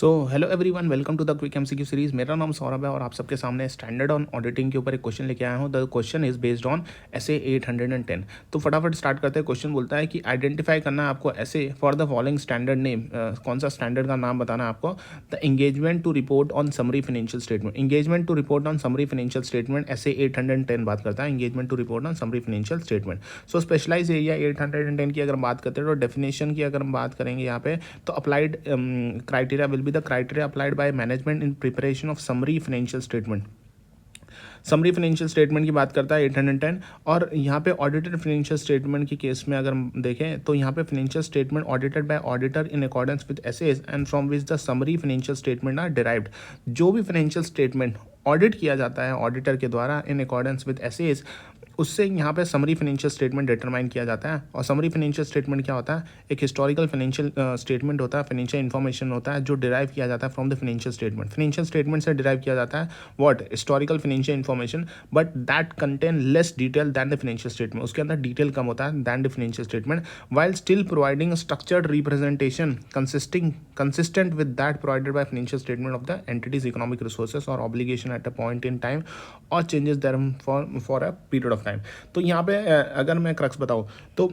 So hello everyone, welcome to the quick MCQ series. मेरा नाम सौरभ है और आप सबके सामने स्टैंडर्ड ऑन ऑडिटिंग के ऊपर एक क्वेश्चन लेके आया हूँ। The question is based on SA 810। तो फटाफट स्टार्ट करते हैं। क्वेश्चन बोलता है कि आइडेंटिफाई करना है आपको SA for the following standard name. कौन सा स्टैंडर्ड का नाम बताना है आपको। The engagement to report on summary financial statement. Engagement to report on summary financial statement SA 810 बात करता है। Engagement to report on summary financial statement. So specialise area 810 की अगर बात करते हैं तो डेफिनेशन की अगर हम बात करेंगे यहाँ पे, तो applied criteria will be the criteria applied by management in preparation of summary financial statement। Summary financial statement की बात करता है 810। और यहाँ पे ऑडिटेड फाइनेंशियल स्टेटमेंट की केस में अगर हम देखें तो यहाँ पे financial statement audited by auditor in accordance with SAs and from which the summary financial statement are derived. जो भी फाइनेंशियल स्टेटमेंट ऑडिट किया जाता है ऑडिटर के द्वारा इन अकॉर्डेंस विद एसेज, उससे यहाँ पे समरी फाइनेंशियल स्टेटमेंट डिटरमाइन किया जाता है। और समरी फाइनेंशियल स्टेटमेंट क्या होता है? एक हिस्टोरिकल फाइनेंशियल स्टेटमेंट होता है, फाइनेंशियल इन्फॉर्मेशन होता है जो डिराइव किया जाता है from the financial statement. Financial statement से डिराइव किया जाता है what? Historical financial information, but that contain less detail than the financial statement. उसके अंदर डिटेल कम होता है than the financial statement, while still providing structured representation consistent with that provided by financial statement of the entity's economic resources or obligation at a point in time or changes therein for a period of time। तो यहाँ पे अगर मैं crux बताऊँ तो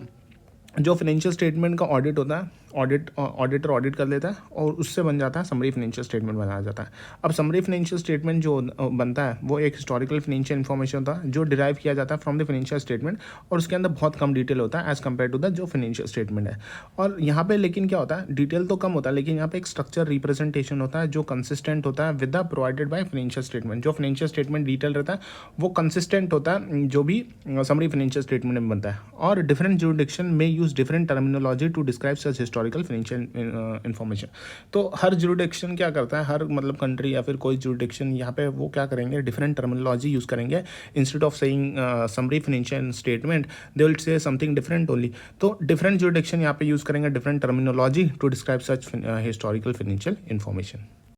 जो financial statement का audit होता है, ऑडिटर ऑडिट कर लेता है और उससे बन जाता है समरी फाइनेंशियल स्टेटमेंट बनाया जाता है। अब समरी फाइनेंशियल स्टेटमेंट जो बनता है वो एक हिस्टोरिकल फाइनेंशियल इन्फॉर्मेशन होता है जो डिराइव किया जाता है फ्रॉम द फाइनेंशियल स्टेटमेंट, और उसके अंदर बहुत कम डिटेल होता है एज कम्पेयर टू द जो फाइनेंशियल स्टेटमेंट है। और यहाँ पे लेकिन क्या होता है, डिटेल तो कम होता है लेकिन यहाँ पे एक स्ट्रक्चर रिप्रेजेंटेशन होता है जो कंसिस्टेंट होता है with the provided by financial statement. जो फाइनेंशियल स्टेटमेंट डिटेल रहता है वो कंसिस्टेंट होता है जो भी समरी फाइनेंशियल स्टेटमेंट में बनता है। और डिफरेंट जुरिडिक्शन में use different terminology to describe such historical financial information. तो हर जुरिडिक्शन क्या करता है, हर मतलब कंट्री या फिर कोई जुरिडिक्शन यहाँ पे वो क्या करेंगे, डिफरेंट टर्मिनोलॉजी यूज़ करेंगे। Instead of saying summary financial statement they will say something different only. तो डिफरेंट जुरिडिक्शन यहाँ पे यूज़ करेंगे different terminology to describe such historical financial information.